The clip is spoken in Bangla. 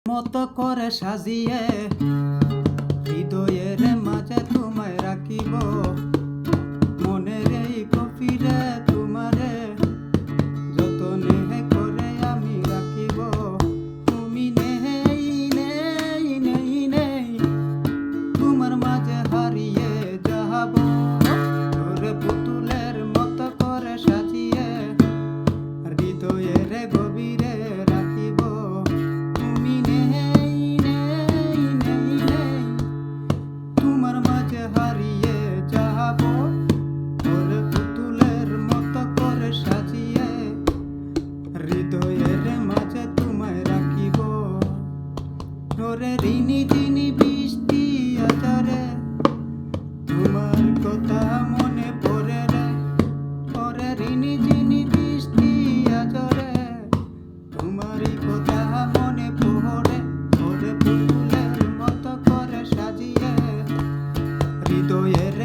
মতো করে সাজিয়ে হৃদয়ের মাঝে তোমায় রাখিব, মনের এই গভীরে তোমারে যতনে করে আমি রাখিব। তুমি নেই নেই নেই নেই, তোমার মাঝে হারিয়ে যাব। তোরে পুতুলের মতো করে সাজিয়ে হৃদয়ের গভীরে রাখিব। তুমি নেই নেই নেই নেই, তোমার মাঝে হারিয়ে যাব। তোরে পুতুলের মতো করে সাজিয়ে হৃদয়ের মাঝে তোমায় রাখিব। তোরে ঋণী যিনি বৃষ্টি আচারে তোমার কথা মনে পড়ে রে। ওরে ঋণী যিনি বৃষ্টি আচারে তোমারই কথা মনে পড়ে। ওরে পুতুলের মতো করে সাজিয়ে হৃদয়ের